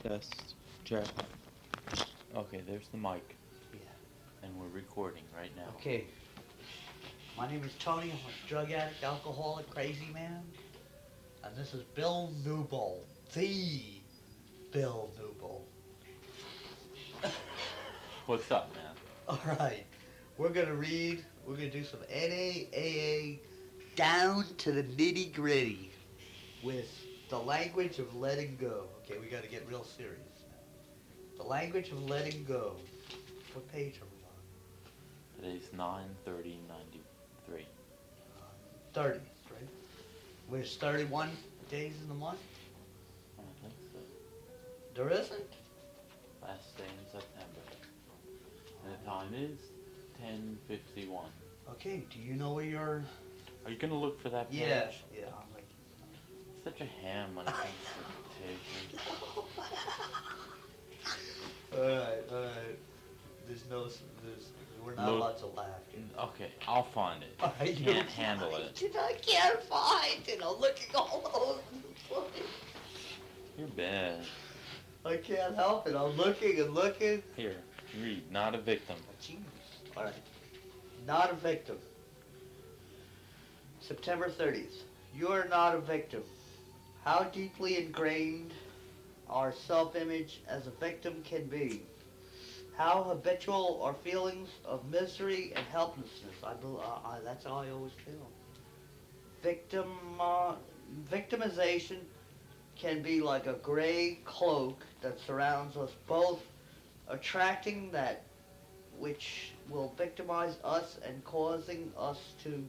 Test. Check. Okay, there's the mic. Yeah. And we're recording right now. Okay. My name is Tony. I'm a drug addict, alcoholic, crazy man. And this is Bill Newbold. The Bill Newbold. What's up, man? Alright. We're going to we're going to do some NAAA down to the nitty gritty with the language of letting go. Okay, we got to get real serious now. The language of letting go. What page are we on? Today's 9/30/93. 30th, right? There's 31 days in the month? I don't think so. There isn't? Last day in September. And the time is 10:51. Okay, do you know where you're... Are you gonna look for that page? Yeah, yeah, I'm like... Such a ham when it comes to taking. Alright. We're not allowed to laugh. Okay, I'll find it. Alright, Can't handle it. I can't find it. I'm looking all over the place. You're bad. I can't help it. I'm looking and looking. Here, read. Not a victim. Jeez. Alright. Not a victim. September 30th. You are not a victim. How deeply ingrained our self-image as a victim can be. How habitual are feelings of misery and helplessness. That's how I always feel. Victimization can be like a gray cloak that surrounds us both, attracting that which will victimize us and causing us to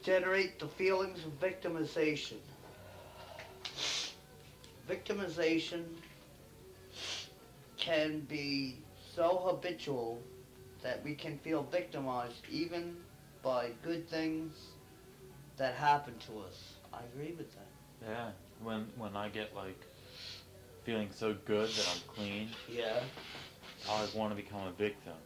generate the feelings of victimization. Victimization can be so habitual that we can feel victimized even by good things that happen to us. I agree with that. Yeah, when I get like feeling so good that I'm clean, Yeah. I want to become a victim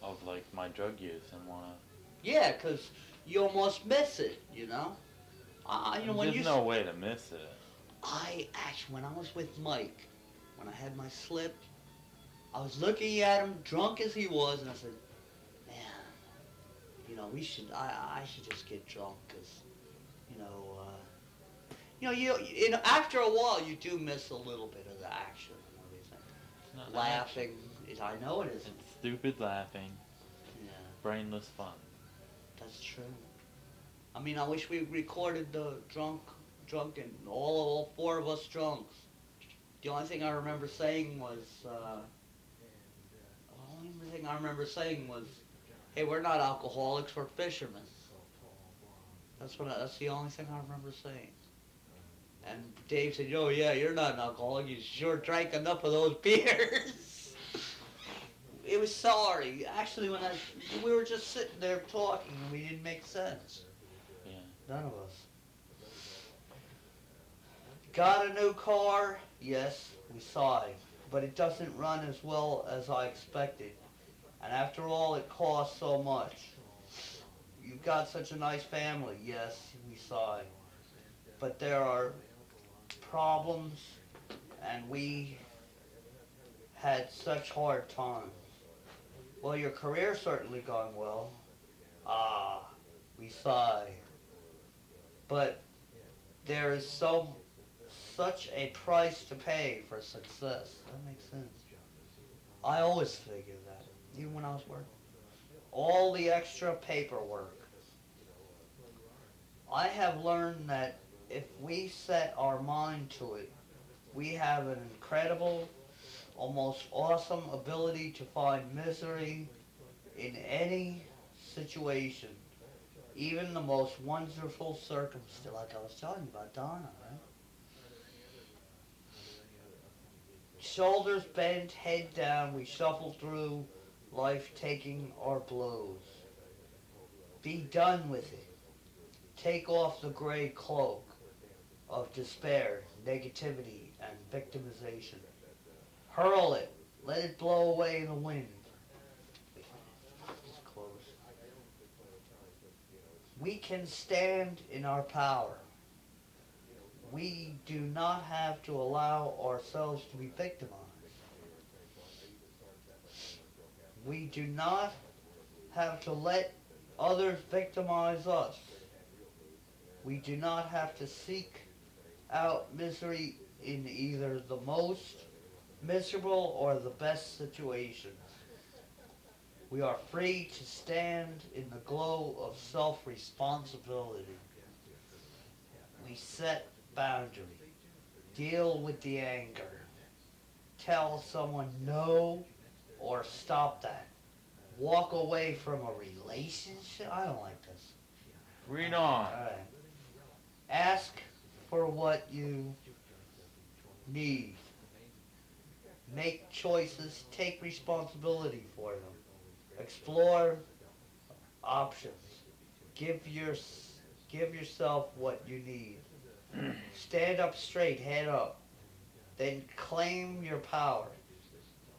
of like my drug use and want to. Yeah, 'cause you almost miss it, you know? There's no way to miss it. When I was with Mike, when I had my slip, I was looking at him, drunk as he was, and I said, man, I should just get drunk, because, after a while, you do miss a little bit of the action and everything. Laughing, I know it is. It's stupid laughing. Yeah. Brainless fun. That's true. I mean, I wish we recorded the drunken, all four of us drunks. The only thing I remember saying was, hey, we're not alcoholics, we're fishermen. That's the only thing I remember saying. And Dave said, oh yeah, you're not an alcoholic, you sure drank enough of those beers. It was sorry. Actually, we were just sitting there talking and we didn't make sense. Yeah. None of us. Got a new car? Yes, we sighed. But it doesn't run as well as I expected. And after all, it costs so much. You've got such a nice family. Yes, we sighed. But there are problems, and we had such hard times. Well, your career's certainly going well. We sigh. But there is such a price to pay for success. That makes sense. I always figured that, even when I was working. All the extra paperwork. I have learned that if we set our mind to it, we have an incredible, almost awesome ability to find misery in any situation, even the most wonderful circumstance, like I was telling you about Donna, right? Shoulders bent, head down, we shuffle through life taking our blows. Be done with it. Take off the gray cloak of despair, negativity, and victimization. Hurl it. Let it blow away in the wind. Just close. We can stand in our power. We do not have to allow ourselves to be victimized. We do not have to let others victimize us. We do not have to seek out misery in either the most miserable or the best situations. We are free to stand in the glow of self-responsibility. We set boundaries, deal with the anger, tell someone no or stop that. Walk away from a relationship. I don't like this. Read on. Alright. Ask for what you need. Make choices. Take responsibility for them. Explore options. Give yourself what you need. Stand up straight, head up. Then claim your power.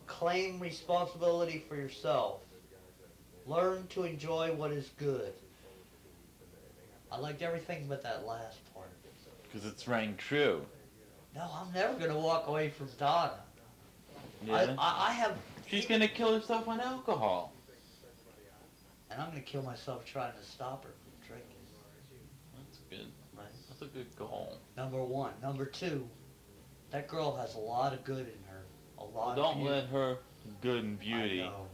Claim responsibility for yourself. Learn to enjoy what is good. I liked everything but that last part. Because it's rang true. No, I'm never going to walk away from Donna. Yeah. I have... She's going to kill herself on alcohol. And I'm going to kill myself trying to stop her from drinking. That's good. Right. That's a good goal. Number one. Number two, that girl has a lot of good in her. A lot of Don't beauty. let her good and beauty I know.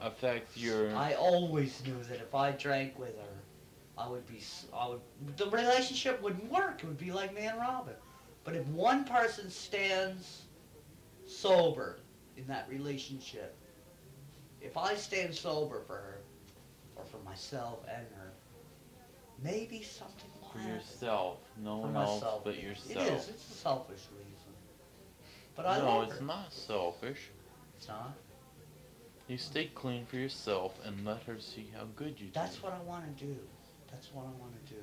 affect your... I always knew that if I drank with her, the relationship wouldn't work. It would be like me and Robin. But if one person stands sober in that relationship, if I stand sober for her, or for myself and her, maybe something will For happen. yourself. No For one else myself. but It yourself. is. It's a selfish reason. But I No, love it's her. not selfish. It's not. You stay clean for yourself and let her see how good you do. That's what I want to do. That's what I want to do.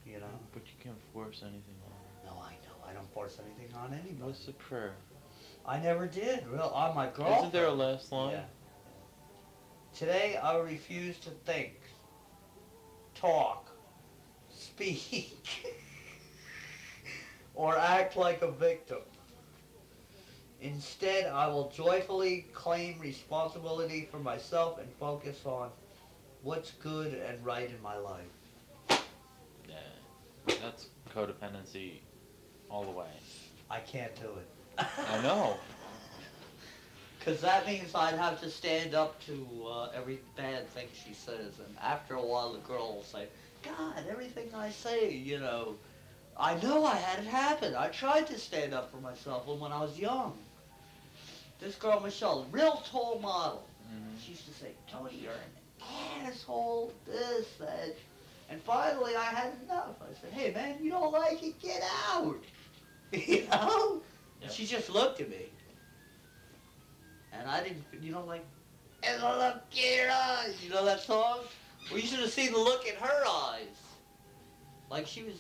You know? But you can't force anything on her. No, I know. I don't force anything on anybody. What's the prayer? I never did. Real on my girlfriend. Isn't there a last line? Yeah. Today I refuse to think, talk, speak, or act like a victim. Instead, I will joyfully claim responsibility for myself and focus on what's good and right in my life. Yeah. That's codependency all the way. I can't do it. I know. Because that means I'd have to stand up to every bad thing she says. And after a while, the girl will say, God, everything I say, you know I had it happen. I tried to stand up for myself when I was young. This girl, Michelle, real tall model. Mm-hmm. She used to say, Tony, you're an asshole, this, that. And finally, I had enough. I said, hey, man, you don't like it? Get out. You know? Yep. She just looked at me. And I didn't, like, and the look in her eyes. You know that song? Well, you should have seen the look in her eyes. Like she was,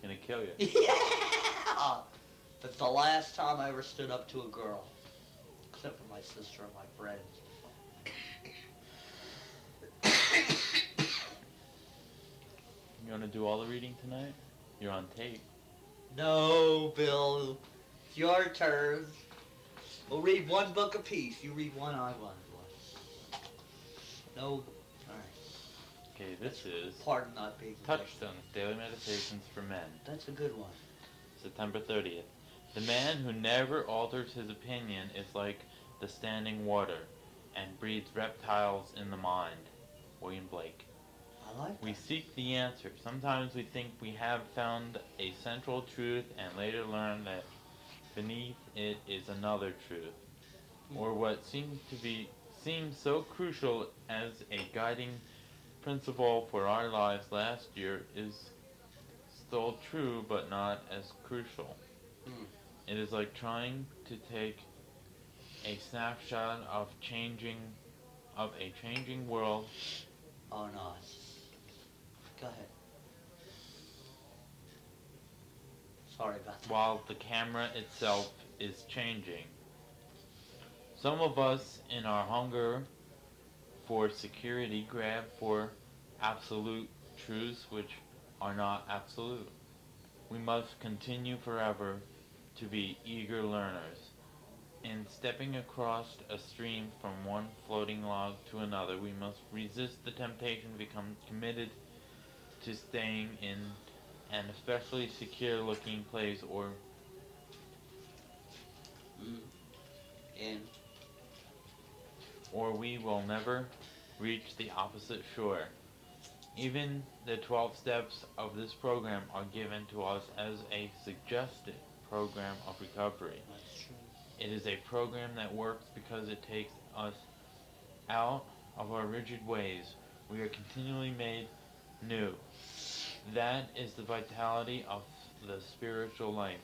Gonna kill you. Yeah! That's the last time I ever stood up to a girl. Except for my sister and my friends. You wanna do all the reading tonight? You're on tape. No, Bill. It's your turn. We'll read one book apiece. You read one, I one. No. Alright. Okay, this is Pardon not being Touchstones, Daily Meditations for Men. That's a good one. September 30th. The man who never alters his opinion is like the standing water and breeds reptiles in the mind. William Blake. I like that. We seek the answer. Sometimes we think we have found a central truth and later learn that beneath it is another truth. Or what seems so crucial as a guiding principle for our lives last year is still true but not as crucial. It is like trying to take a snapshot of a changing world. Oh, no. Go ahead. Sorry about that. While the camera itself is changing. Some of us, in our hunger for security, grab for absolute truths which are not absolute. We must continue forever to be eager learners. In stepping across a stream from one floating log to another, we must resist the temptation to become committed to staying in an especially secure looking place, Mm. And or we will never reach the opposite shore. Even the 12 steps of this program are given to us as a suggested program of recovery. that's true. It is a program that works because it takes us out of our rigid ways. We are continually made new. That is the vitality of the spiritual life.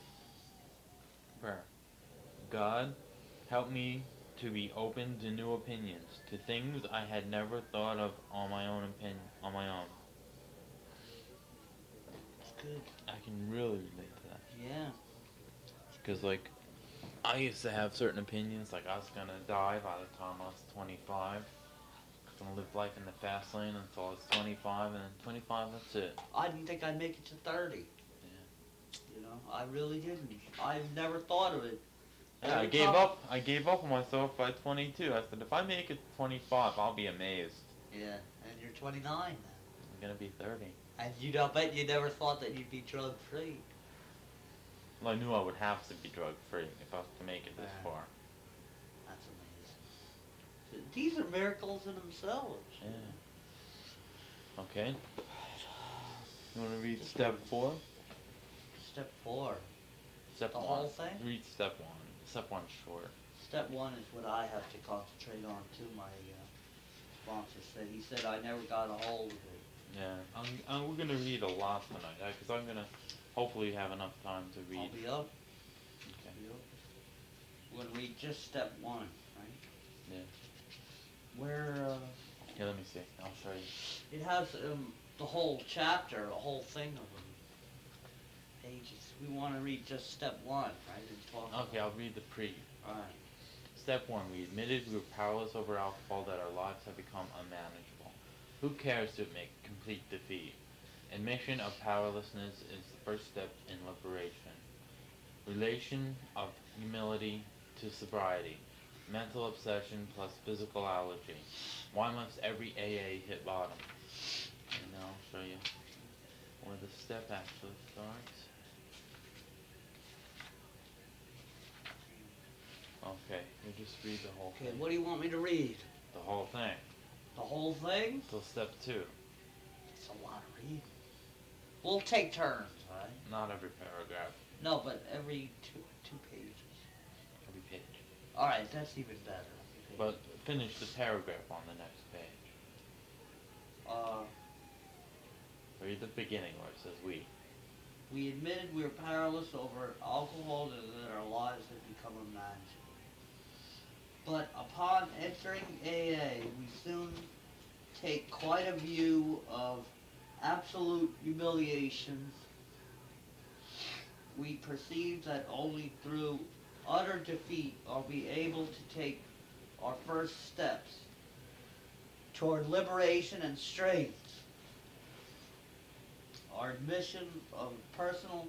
Prayer. God, help me to be open to new opinions, to things I had never thought of on my own. It's good. I can really relate to that. Yeah. Because, like, I used to have certain opinions, like I was gonna die by the time I was 25. I was gonna live life in the fast lane until I was 25, and then 25, that's it. I didn't think I'd make it to 30. Yeah. You know, I really didn't. I never thought of it. Yeah, I Every gave time. up. I gave up on myself by 22. I said, if I make it to 25, I'll be amazed. Yeah, and you're 29 now. I'm gonna be 30. And I bet you never thought that you'd be drug free. Well, I knew I would have to be drug free if I was to make it this Yeah. far. That's amazing. These are miracles in themselves. Yeah. Okay. You want to read step 4? Step 4. Step The 1. whole thing? Read step 1. Step 1's short. Step 1 is what I have to concentrate on too, my sponsor said. He said I never got a hold of it. Yeah. We're going to read a lot tonight, because I'm going to hopefully have enough time to read. I'll be up. Okay. Be up. We're going to read just step 1, right? Yeah. Where, Here, let me see. I'll show you. it has the whole chapter, the whole thing of them. Pages. We want to read just step 1, right? And talk Okay, I'll read the pre. Alright. Step 1. We admitted we were powerless over alcohol, that our lives have become unmanageable. Who cares to admit complete defeat? Admission of powerlessness is the first step in liberation. Relation of humility to sobriety. Mental obsession plus physical allergy. Why must every AA hit bottom? And now I'll show you where the step actually starts. Okay, you just read the whole Okay, thing. what do you want me to read? The whole thing. The whole thing? Till step 2. It's a lot of reading. We'll take turns, right? Not every paragraph, No, but every two pages. every page. Alright, that's even better. Okay. But finish the paragraph on the next page. Read the beginning where it says we. We admitted we were powerless over alcohol and that our lives had become unmanageable. But upon entering AA, we soon take quite a view of absolute humiliation. We perceive that only through utter defeat are we able to take our first steps toward liberation and strength. Our admission of personal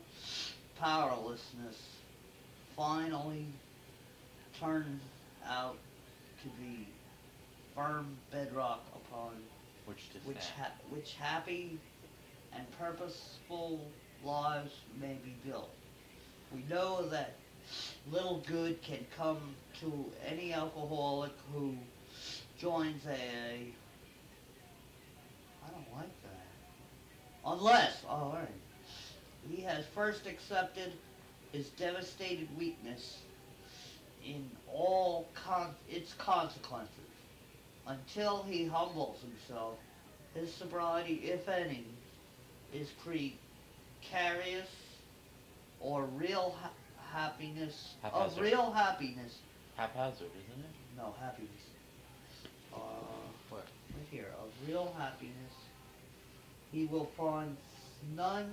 powerlessness finally turned out to be firm bedrock upon Which to stand. which happy and purposeful lives may be built. We know that little good can come to any alcoholic who joins AA. I don't like that. Unless, alright, he has first accepted his devastated weakness in all its consequences. Until he humbles himself, his sobriety, if any, is precarious or real happiness, of Haphazard. real happiness. Haphazard, isn't it? No, happiness. What? Right here, of real happiness, he will find none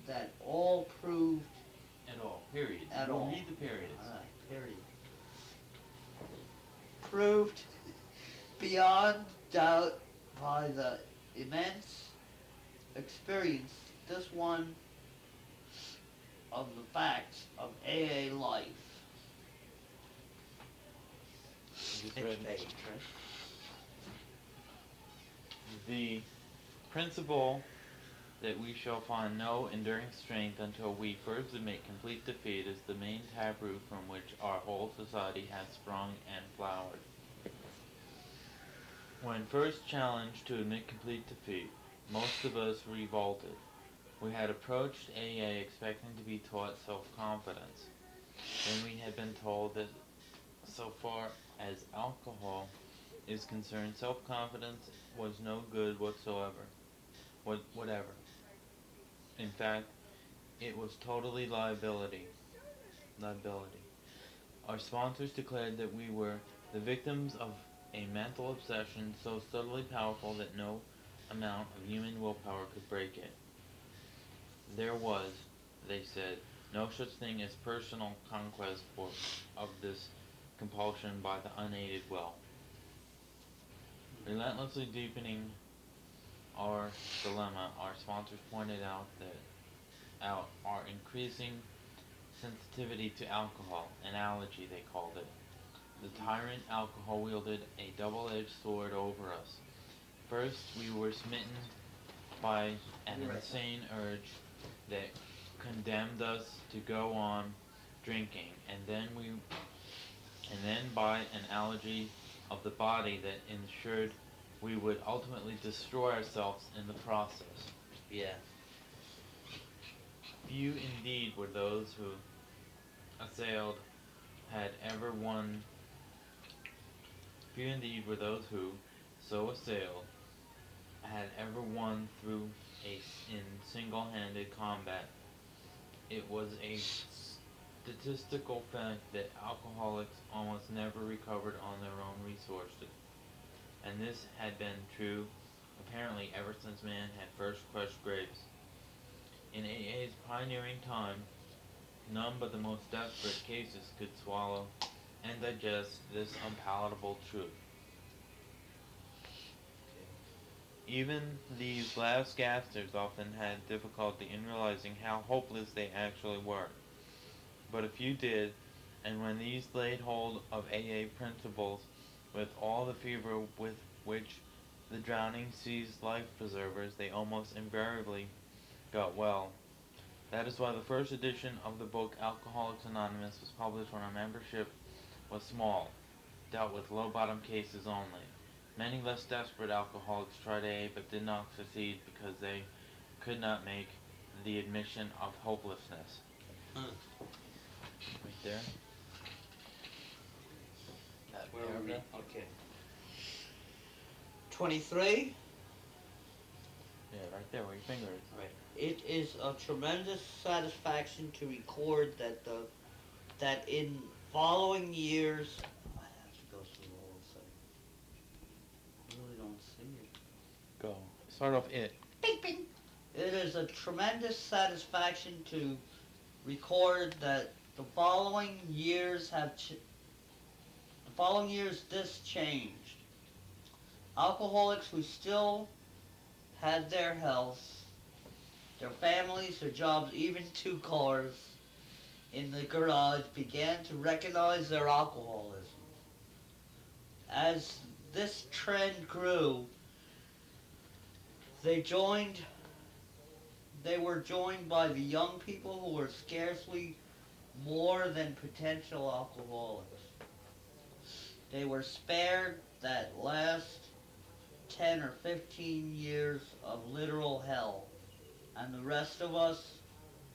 that all proved At all. Period. At You all. Read the periods. period. Proved beyond doubt by the immense experience this one of the facts of AA life. Just Next read page, right? the principle that we shall find no enduring strength until we first admit complete defeat is the main taproot from which our whole society has sprung and flowered. When first challenged to admit complete defeat, most of us revolted. We had approached AA expecting to be taught self-confidence. Then we had been told that so far as alcohol is concerned, self-confidence was no good whatsoever. Whatever. In fact, it was totally liability. Our sponsors declared that we were the victims of a mental obsession so subtly powerful that no amount of human willpower could break it. There was, they said, no such thing as personal conquest of this compulsion by the unaided will. Relentlessly deepening our dilemma, our sponsors pointed out our increasing sensitivity to alcohol, an allergy they called it. The tyrant alcohol wielded a double-edged sword over us. First, we were smitten by an insane urge that condemned us to go on drinking, and then by an allergy of the body that ensured we would ultimately destroy ourselves in the process. Yeah. Few indeed were those who assailed had ever won. Few indeed were those who, so assailed, had ever won through in single-handed combat. It was a statistical fact that alcoholics almost never recovered on their own resources, and this had been true apparently ever since man had first crushed grapes. In AA's pioneering time, none but the most desperate cases could swallow and digest this unpalatable truth. Even these last gaspers often had difficulty in realizing how hopeless they actually were. But a few did, and when these laid hold of AA principles with all the fever with which the drowning seized life preservers, they almost invariably got well. That is why the first edition of the book Alcoholics Anonymous was published when our membership was small, dealt with low-bottom cases only. Many less desperate alcoholics tried AA but did not succeed because they could not make the admission of hopelessness. Huh. Right there. That Where were we? paragraph. Okay. 23. Yeah, right there where your finger is. Right. It is a tremendous satisfaction to record that in following years. I have to go through the whole thing. I really don't see it. Go. Start off it. Bing, bing. It is a tremendous satisfaction to record that the following years this changed. Alcoholics who still had their health, their families, their jobs, even 2 cars in the garage began to recognize their alcoholism. As this trend grew, they were joined by the young people who were scarcely more than potential alcoholics. They were spared that last 10 or 15 years of literal hell, and the rest of us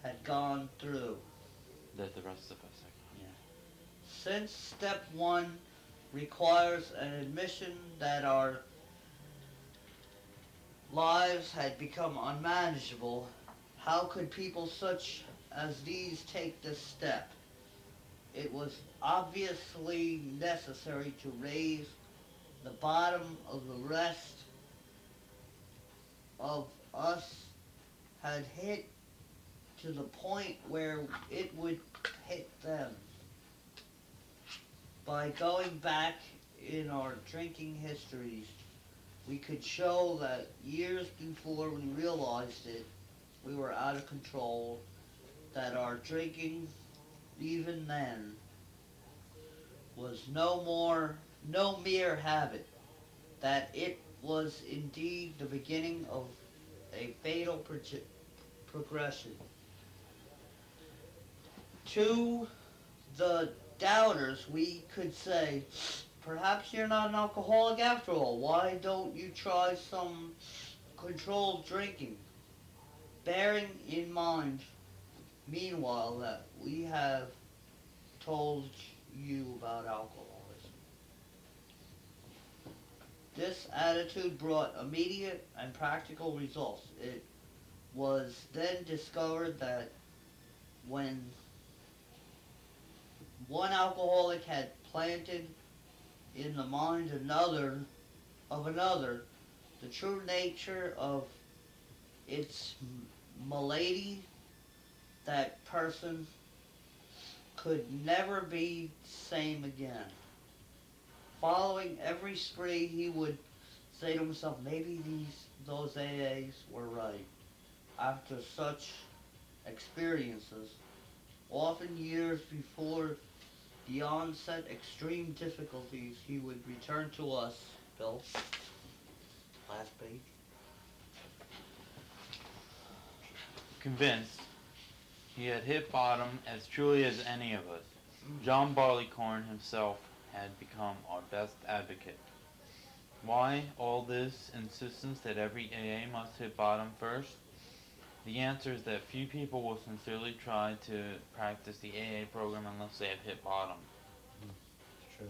had gone through. That the rest of us are. Yeah. Since step 1 requires an admission that our lives had become unmanageable, how could people such as these take this step? It was obviously necessary to raise the bottom of the rest of us had hit to the point where it would hit them. By going back in our drinking histories, we could show that years before we realized it, we were out of control, that our drinking, even then, was no mere habit, that it was indeed the beginning of a fatal progression. To the doubters, we could say, perhaps you're not an alcoholic after all. Why don't you try some controlled drinking? Bearing in mind, meanwhile, that we have told you about alcoholism. This attitude brought immediate and practical results. It was then discovered that when one alcoholic had planted in the mind another the true nature of its malady, that person could never be the same again. Following every spree, he would say to himself, maybe those AAs were right. After such experiences, often years before the onset extreme difficulties, he would return to us. Bill, last page. Convinced he had hit bottom as truly as any of us, John Barleycorn himself had become our best advocate. Why all this insistence that every AA must hit bottom first? The answer is that few people will sincerely try to practice the AA program unless they have hit bottom. It's true.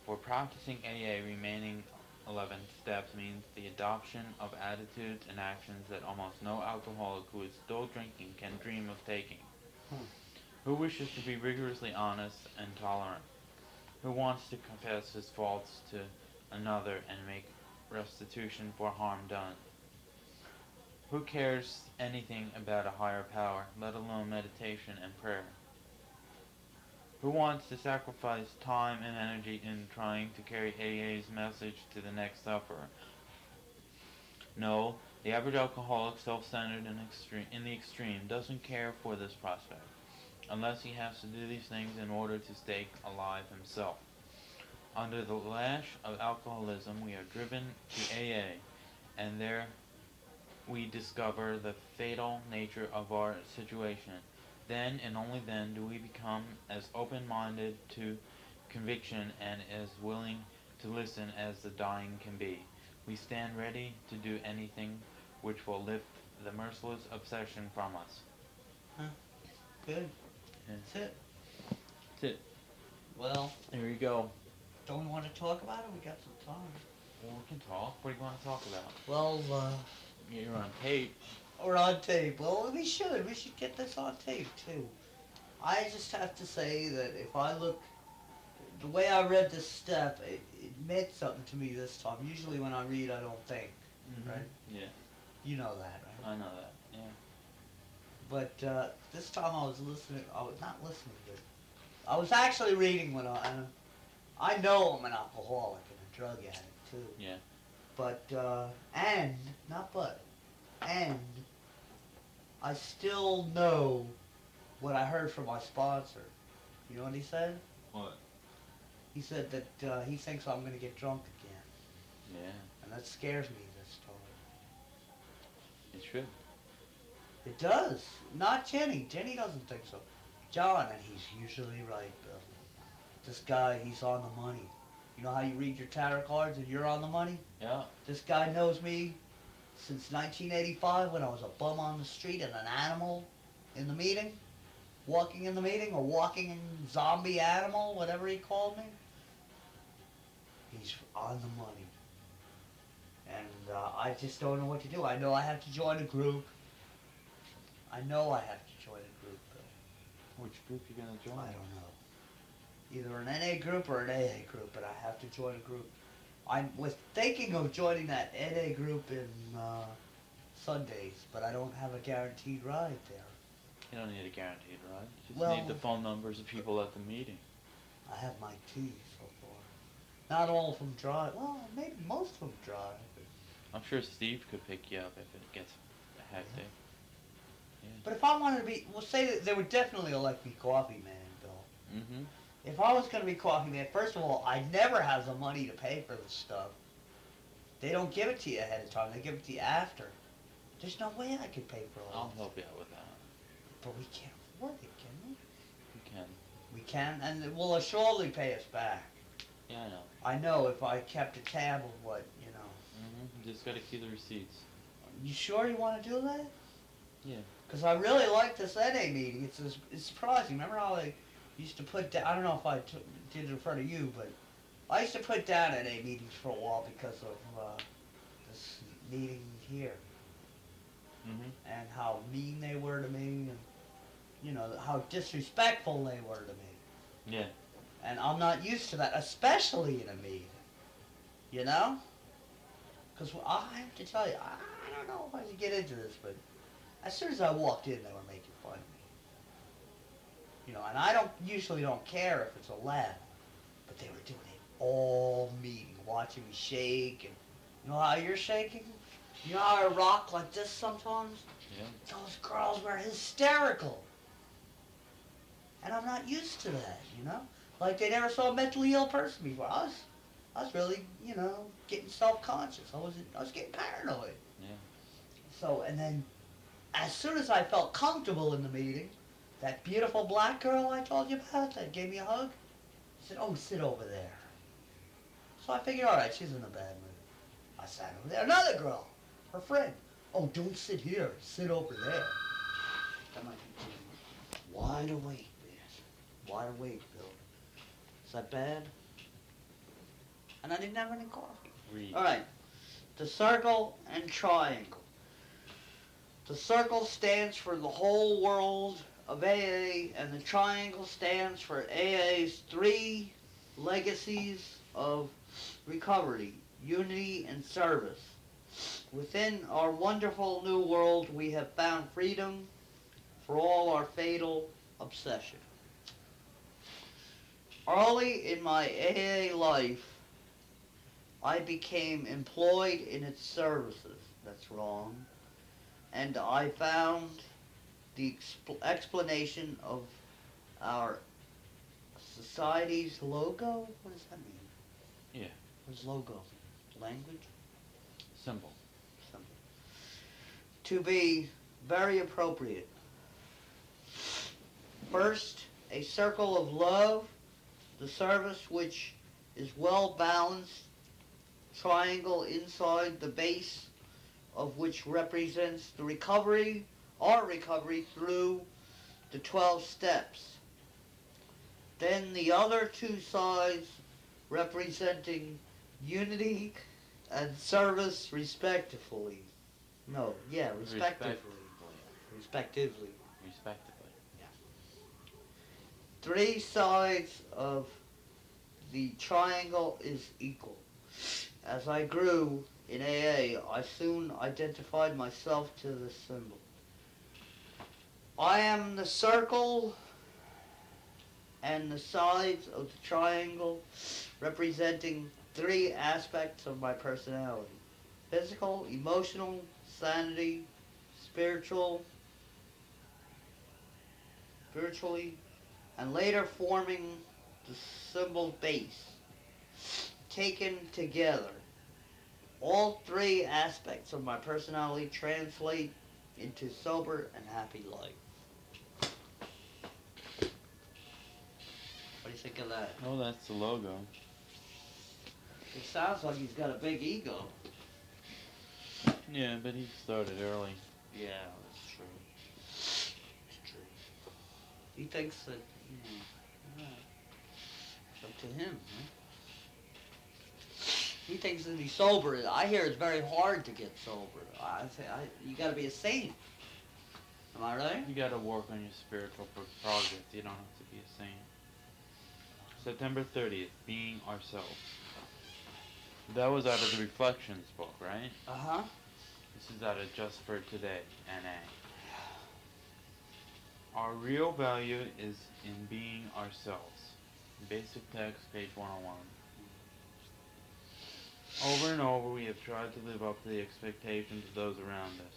For practicing AA, remaining 11 steps means the adoption of attitudes and actions that almost no alcoholic who is still drinking can dream of taking. Who wishes to be rigorously honest and tolerant? Who wants to confess his faults to another and make restitution for harm done? Who cares anything about a higher power, let alone meditation and prayer? Who wants to sacrifice time and energy in trying to carry AA's message to the next sufferer? No, the average alcoholic, self-centered and in the extreme, doesn't care for this prospect, unless he has to do these things in order to stay alive himself. Under the lash of alcoholism, we are driven to AA, and there we discover the fatal nature of our situation. Then and only then do we become as open-minded to conviction and as willing to listen as the dying can be. We stand ready to do anything which will lift the merciless obsession from us. Huh? Good. Yeah. That's it. That's it. Well, There you go. don't we want to talk about it? We got some time. Well, we can talk. What do you want to talk about? Well, You're on tape. we're on tape. Well, we should. We should get this on tape, too. I just have to say that if I look, the way I read this step, it meant something to me this time. Usually when I read, I don't think, right? Yeah, You know that, right? I know that. Yeah. But this time I was listening. I was not listening, but I was actually reading when I know I'm an alcoholic and a drug addict too. Yeah. But and not but and I still know what I heard from my sponsor. You know what he said? What? He said that he thinks I'm going to get drunk again, Yeah. and that scares me this time. It should. It does. Not Jenny. Jenny doesn't think so. John, and he's usually right, Bill. This guy, he's on the money. You know how you read your tarot cards and you're on the money? Yeah. This guy knows me since 1985 when I was a bum on the street and an animal in the meeting. Walking in the meeting, or walking zombie animal, whatever he called me. He's on the money. And I just don't know what to do. I know I have to join a group. I know I have to join a group, Bill. Which group you gonna join? I don't know. Either an NA group or an AA group, but I have to join a group. I was thinking of joining that NA group in Sundays, but I don't have a guaranteed ride there. You don't need a guaranteed ride. You just Well- need the phone numbers of people at the meeting. I have my tea so far. Not all of them drive. Well, maybe most of them drive. I'm sure Steve could pick you up if it gets hectic. Yeah. But if I wanted to be, well, say that they would definitely elect me coffee man, Bill. Mm-hmm. If I was going to be coffee man, first of all, I never have the money to pay for this stuff. They don't give it to you ahead of time. They give it to you after. There's no way I could pay for all I'll this. help you out with that. But we can't afford it, can we? You can. We can, and it will assuredly pay us back. Yeah, I know. I know if I kept a tab of what, Mm-hmm. You just gotta keep the receipts. You sure you want to do that? Yeah. Because I really like this NA meeting. It's surprising. Remember how I used to put down, I don't know if I did it in front of you, but I used to put down NA meetings for a while because of this meeting here. Mm-hmm. And how mean they were to me, and, how disrespectful they were to me. Yeah. And I'm not used to that, especially in a meeting. You know? Because I have to tell you, I don't know if I should get into this, but as soon as I walked in, they were making fun of me. And I usually don't care if it's a laugh, but they were doing it all meeting, watching me shake, and you know how you're shaking? You know how I rock like this sometimes? Yeah. Those girls were hysterical. And I'm not used to that. Like they never saw a mentally ill person before. I was really, getting self-conscious. I was getting paranoid. Yeah. So, and then, as soon as I felt comfortable in the meeting, that beautiful black girl I told you about that gave me a hug, said, "Oh, sit over there." So I figured, all right, she's in a bad mood. I sat over there. Another girl, her friend. "Oh, don't sit here. Sit over there." That might be wide awake, man. Wide awake, Bill. Is that bad? And I didn't have any coffee. Read. All right. The circle and triangle. The circle stands for the whole world of AA, and the triangle stands for AA's 3 legacies of recovery, unity, and service. Within our wonderful new world, we have found freedom for all our fatal obsession. Early in my AA life, I became employed in its services. That's wrong. And I found the explanation of our society's logo. What does that mean? Yeah. What is logo? Language? Simple. Something. To be very appropriate. First, a circle of love, the service which is well balanced, triangle inside the base of which represents the recovery, our recovery through the 12 steps. Then the other 2 sides representing unity and service respectively. Respectively. Respectively. Respectively. 3 sides of the triangle is equal. As I grew in AA, I soon identified myself to this symbol. I am the circle and the sides of the triangle representing 3 aspects of my personality: physical, emotional, sanity, spiritually, and later forming the symbol base. Taken together, all 3 aspects of my personality translate into sober and happy life. What do you think of that? Oh, that's the logo. It sounds like he's got a big ego. Yeah, but he started early. Yeah, that's true. It's true. He thinks that, it's up to him, huh? He thinks that he's sober. I hear it's very hard to get sober. You got to be a saint. Am I right? You gotta work on your spiritual progress. You don't have to be a saint. September 30th, being ourselves. That was out of the Reflections book, right? Uh-huh. This is out of Just for Today, NA. Our real value is in being ourselves. Basic text, page 101. Over and over, we have tried to live up to the expectations of those around us.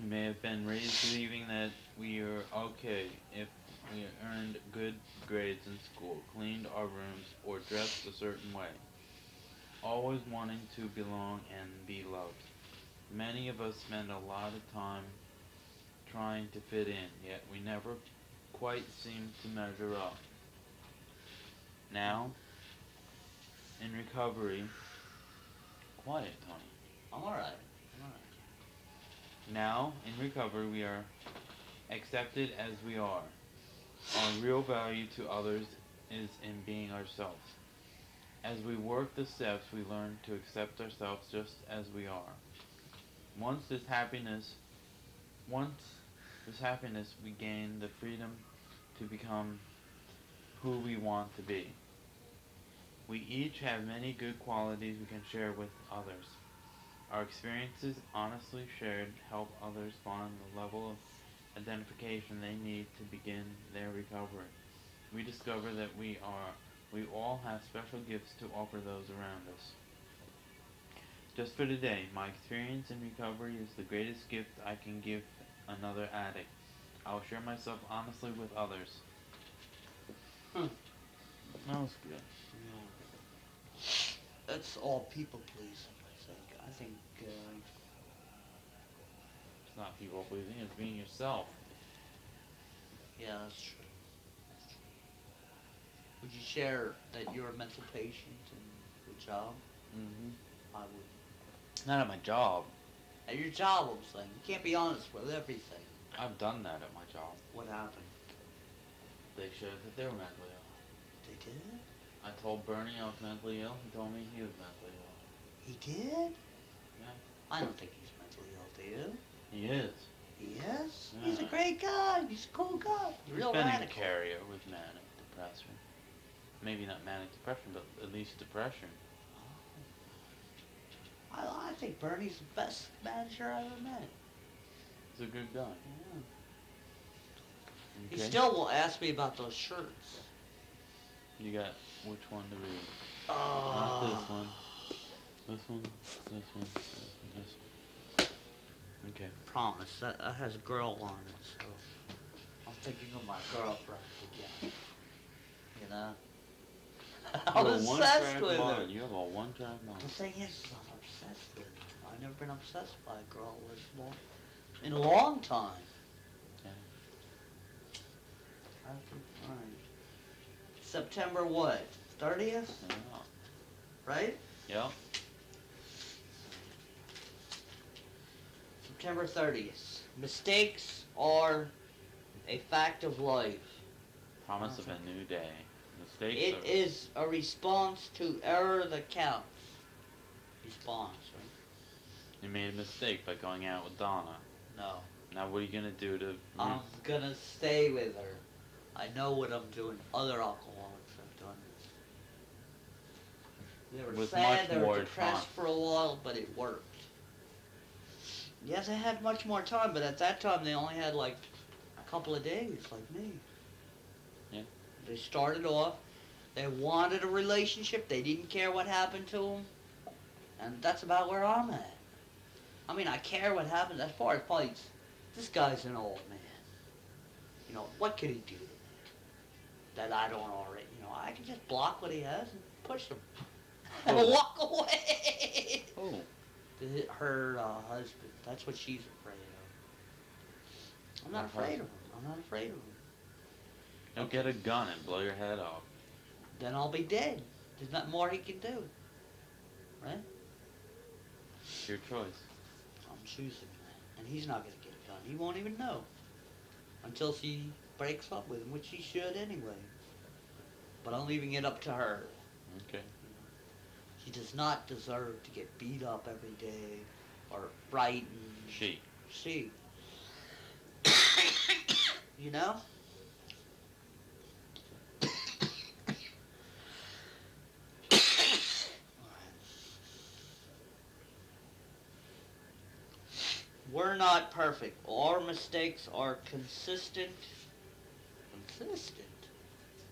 We may have been raised believing that we are okay if we earned good grades in school, cleaned our rooms, or dressed a certain way, always wanting to belong and be loved. Many of us spend a lot of time trying to fit in, yet we never quite seem to measure up. Now, in recovery, quiet, Tony. I'm alright. I'm alright. Now, in recovery, we are accepted as we are. Our real value to others is in being ourselves. As we work the steps, we learn to accept ourselves just as we are. Once this happiness, once this happiness, we gain the freedom to become who we want to be. We each have many good qualities we can share with others. Our experiences, honestly shared, help others find the level of identification they need to begin their recovery. We discover that we all have special gifts to offer those around us. Just for today, my experience in recovery is the greatest gift I can give another addict. I will share myself honestly with others. Hmm. That was good. That's all people pleasing, I think. I think, It's not people pleasing, it's being yourself. yeah, that's true. That's true. Would you share that you're a mental patient in your job? Hmm. I would. Not at my job. At your job, I'm saying. You can't be honest with everything. I've done that at my job. What happened? They showed that they were mentally ill. They did? I told Bernie I was mentally ill. He told me he was mentally ill. He did? Yeah. I don't think he's mentally ill, do you? He is. He is? Yeah. He's a great guy. He's a cool guy. He's Real been in radical. carrier with manic depression. Maybe not manic depression, but at least depression. I think Bernie's the best manager I ever met. He's a good guy. Yeah. He Okay. still will ask me about those shirts. You got which one to read? Not Oh. this one. This one. This one. This one. Okay. Promise, that has a girl on it, so I'm thinking of my girlfriend again. You know? I'm obsessed with her. You have a one-track mind. The thing is, I'm obsessed with her. I've never been obsessed by a girl in a long time. Yeah. Fine. September what? 30th? Yeah. Right? Yep. September 30th. Mistakes are a fact of life. Promise of a new day. Mistakes It are... is a response to error that counts. Response, right? You made a mistake by going out with Donna. No. Now what are you gonna do to... I'm gonna stay with her. I know what I'm doing. Other alcoholics have done this. They were With sad, much they were more depressed time. for a while, but it worked. Yes, they had much more time, but at that time they only had like a couple of days, like me. Yeah. They started off, they wanted a relationship, they didn't care what happened to them, and that's about where I'm at. I mean, I care what happens as far as fights. This guy's an old man. You know, what could he do to me that I don't already, I can just block what he has and push him. And walk away. Oh. Her husband, that's what she's afraid of. I'm not afraid of him. I'm not afraid of him. He'll get a gun and blow your head off. Then I'll be dead. There's nothing more he can do. Right? It's your choice. I'm choosing that. And he's not going to get it done. He won't even know. Until she breaks up with him, which she should anyway. But I'm leaving it up to her. Okay. She does not deserve to get beat up every day or frightened. She. You know? We're not perfect. Our mistakes are consistent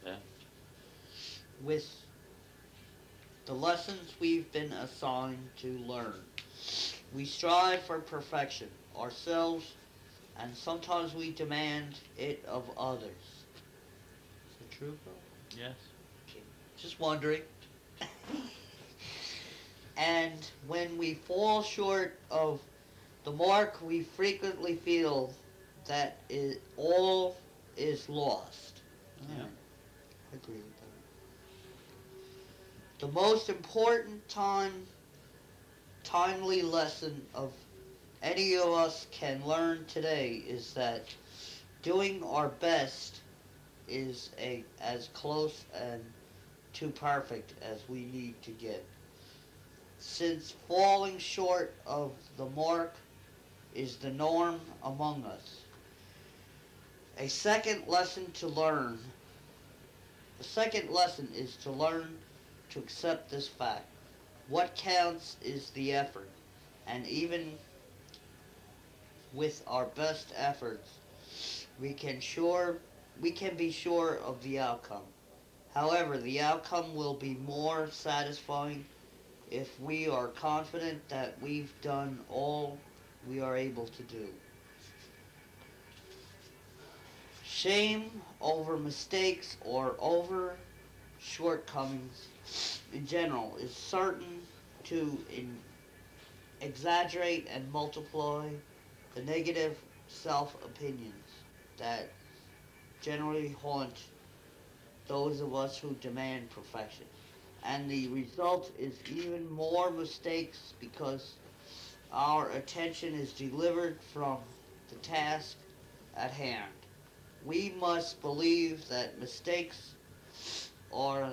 Yeah. with the lessons we've been assigned to learn. We strive for perfection ourselves, and sometimes we demand it of others. Is it true, bro? Yes. Okay. Just wondering. And when we fall short of the mark, we frequently feel that all is lost. Yeah. I agree with that. The most important timely lesson of any of us can learn today is that doing our best is as close and to perfect as we need to get. Since falling short of the mark is the norm among us. A second lesson to learn. The second lesson is to learn to accept this fact. What counts is the effort, and even with our best efforts, we can sure we can be sure of the outcome. However, the outcome will be more satisfying if we are confident that we've done all we are able to do. Shame over mistakes or over shortcomings in general is certain to exaggerate and multiply the negative self-opinions that generally haunt those of us who demand perfection. And the result is even more mistakes because our attention is delivered from the task at hand. We must believe that mistakes are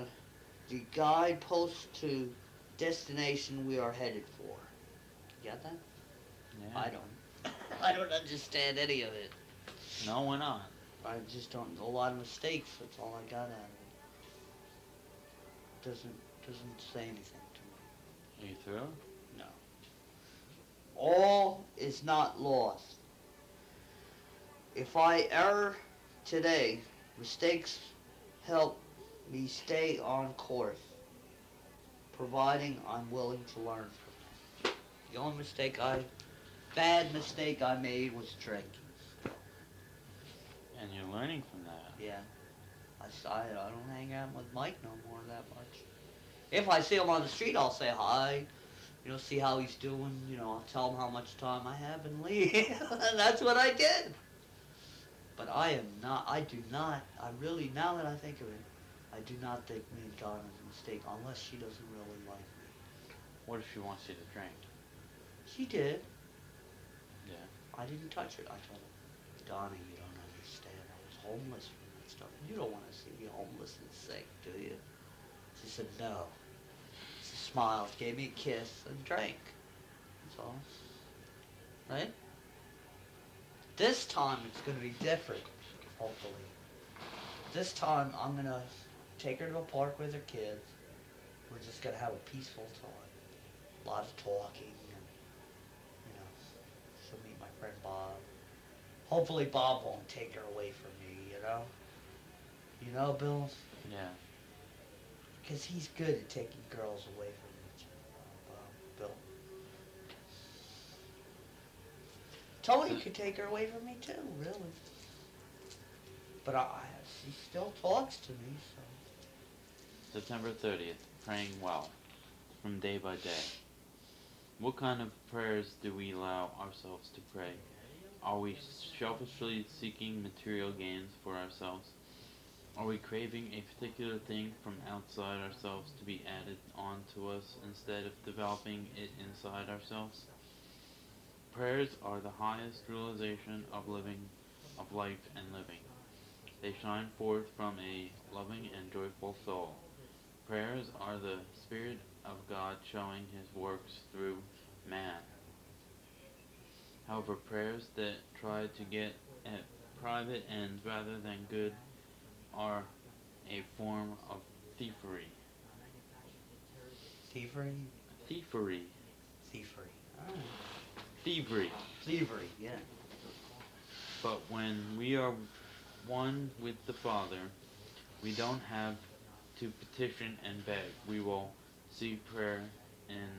the guidepost to destination we are headed for. You got that? Yeah. I don't. I don't understand any of it. No, we're not. I just don't. A lot of mistakes. That's all I got out of it. Doesn't say anything to Are you through? me. No. All is not lost. If I err today, mistakes help me stay on course, providing I'm willing to learn from them. The only bad mistake I made was drinking. And you're learning from that. Yeah. I don't hang out with Mike no more that much. If I see him on the street, I'll say hi. See how he's doing. I'll tell him how much time I have and leave. And that's what I did. But I do not, now that I think of it, I do not think me and Donna is a mistake unless she doesn't really like me. What if she wants you to drink? She did. Yeah. I didn't touch her. I told her, Donna, you don't understand. I was homeless from that stuff. You don't want to see me homeless and sick, do you? She said, no. She smiled, gave me a kiss, and drank. That's all. Right? This time it's going to be different, hopefully. This time I'm going to take her to a park with her kids. We're just going to have a peaceful time. A lot of talking and, she'll meet my friend Bob. Hopefully Bob won't take her away from me, You know, Bill? Yeah. Because he's good at taking girls away from me, Bill. Tony could take her away from me too, really. But she still talks to me, so. September 30th. Praying well. From day by day. What kind of prayers do we allow ourselves to pray? Are we selfishly seeking material gains for ourselves? Are we craving a particular thing from outside ourselves to be added onto us instead of developing it inside ourselves? Prayers are the highest realization of life and living. They shine forth from a loving and joyful soul. Prayers are the Spirit of God showing His works through man. However, prayers that try to get at private ends rather than good are a form of thievery. Thievery? Thievery. Thievery. Oh. Thievery. Thievery, yeah. But when we are one with the Father, we don't have to petition and beg. We will see prayer in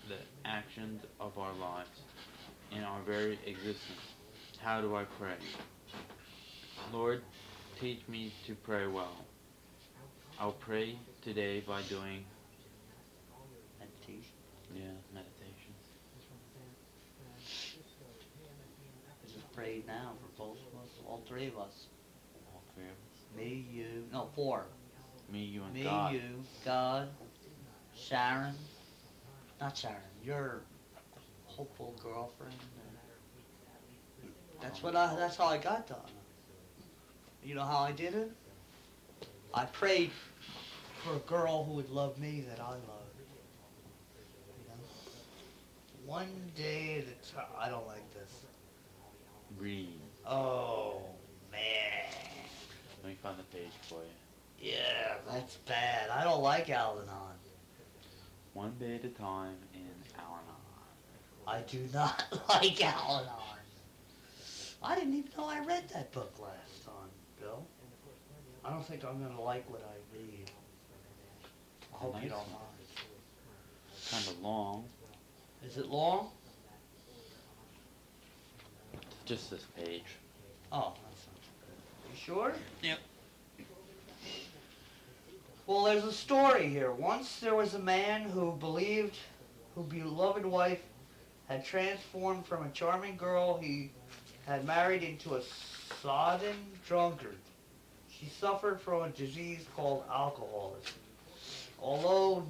the actions of our lives, in our very existence. How do I pray? Lord, teach me to pray well. I'll pray today by doing, Meditation. meditations. I just prayed now for both of us, all three of us. All three of us. Me, you, no, four. Me, you, and Me, God. you, God, Sharon, not Sharon, your hopeful girlfriend. That's how I got done. You know how I did it? I prayed for a girl who would love me that I love. You know? One day at a time. I don't like this. Read. Oh, man. Let me find the page for you. Yeah, that's bad. I don't like Al-Anon. One day at a time in Al-Anon. I do not like Al-Anon. I didn't even know I read that book last time, Bill. I don't think I'm going to like what I read. I hope you don't mind. Kind of long. Is it long? Just this page. Oh, that's not. You sure? Yep. Well, there's a story here. Once there was a man whose beloved wife had transformed from a charming girl he had married into a sodden drunkard. She suffered from a disease called alcoholism. Although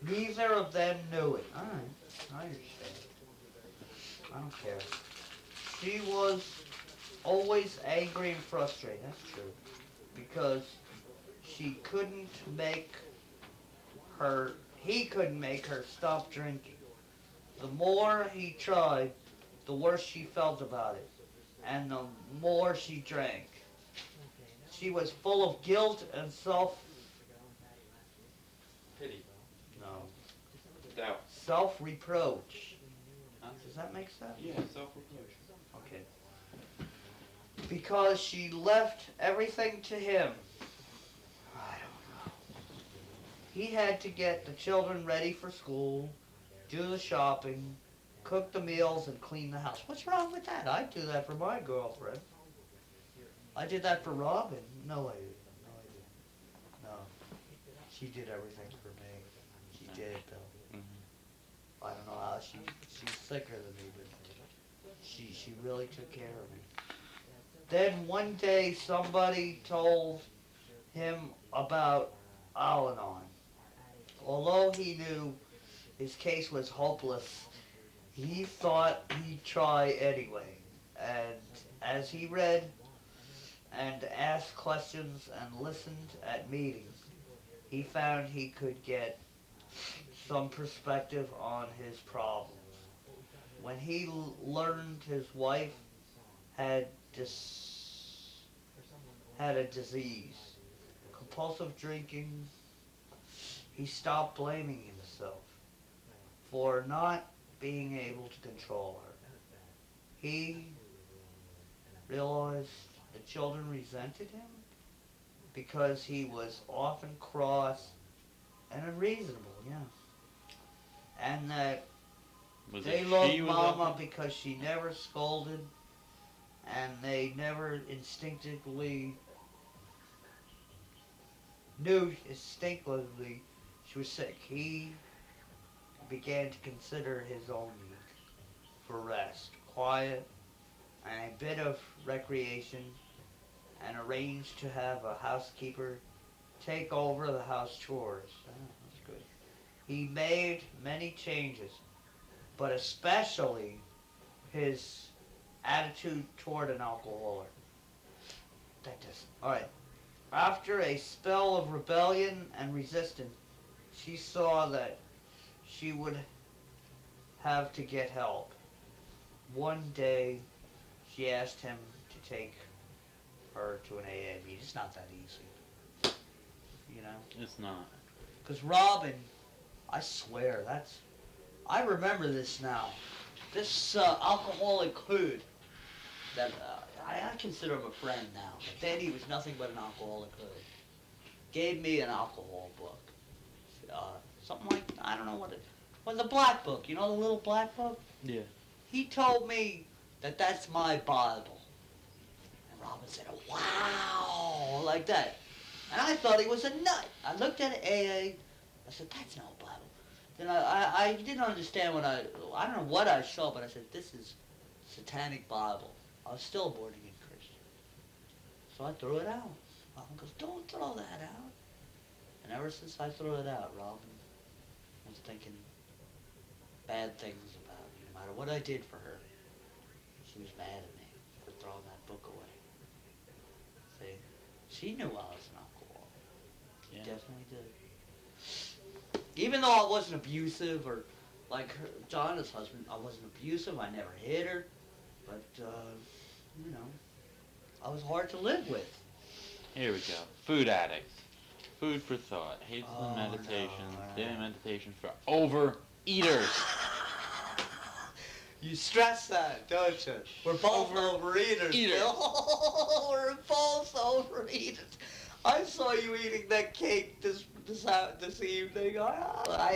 neither of them knew it. Alright, I understand. I don't care. She was always angry and frustrated, that's true. Because he couldn't make her stop drinking. The more he tried, the worse she felt about it, and the more she drank. She was full of guilt and Pity. Doubt. self-reproach. Does that make sense? Yeah, self-reproach. Okay. Because she left everything to him. I don't know. He had to get the children ready for school, do the shopping, cook the meals, and clean the house. What's wrong with that? I'd do that for my girlfriend. I did that for Robin. No, I didn't. No. She did everything for me. She did, Bill. Mm-hmm. I don't know how she's thicker than me, but she really took care of me. Then one day somebody told him about Al-Anon. Although he knew his case was hopeless, he thought he'd try anyway. And as he read and asked questions and listened at meetings, he found he could get some perspective on his problems. When he learned his wife had had a disease, compulsive drinking, he stopped blaming himself for not being able to control her. He realized the children resented him because he was often cross and unreasonable, and that they loved Mama because she never scolded, and they never instinctively knew she was sick. He began to consider his own need for rest, quiet, and a bit of recreation, and arranged to have a housekeeper take over the house chores. That's good. He made many changes, but especially his attitude toward an alcoholic. Alright. After a spell of rebellion and resistance, she saw that she would have to get help. One day, she asked him to take her to an AA meeting. It's not that easy. It's not. Because Robin, I swear, I remember this now. This alcoholic hood that I consider him a friend now. But then he was nothing but an alcoholic hood. Gave me an alcohol book. something like, I don't know what it was, the black book, you know, the little black book? Yeah. He told me that that's my Bible. And Robin said, wow, like that. And I thought he was a nut. I looked at it, AA. I said, that's no Bible. Then I didn't understand when I don't know what I saw, but I said, this is Satanic Bible. I was still a born-again Christian. So I threw it out. Robin goes, don't throw that out. And ever since I threw it out, Robin was thinking bad things about me. No matter what I did for her, she was mad at me for throwing that book away. See? She knew I was an alcoholic. She definitely did. Even though I wasn't abusive or like her, Jonna's husband, I wasn't abusive. I never hit her. But, you know, I was hard to live with. Here we go. Food addicts. Food for thought. Hazelden Oh, meditations. no. Daily meditations for overeaters. You stress that, don't you? We're both overeaters. Bill. We're both overeaters. I saw you eating that cake this evening. I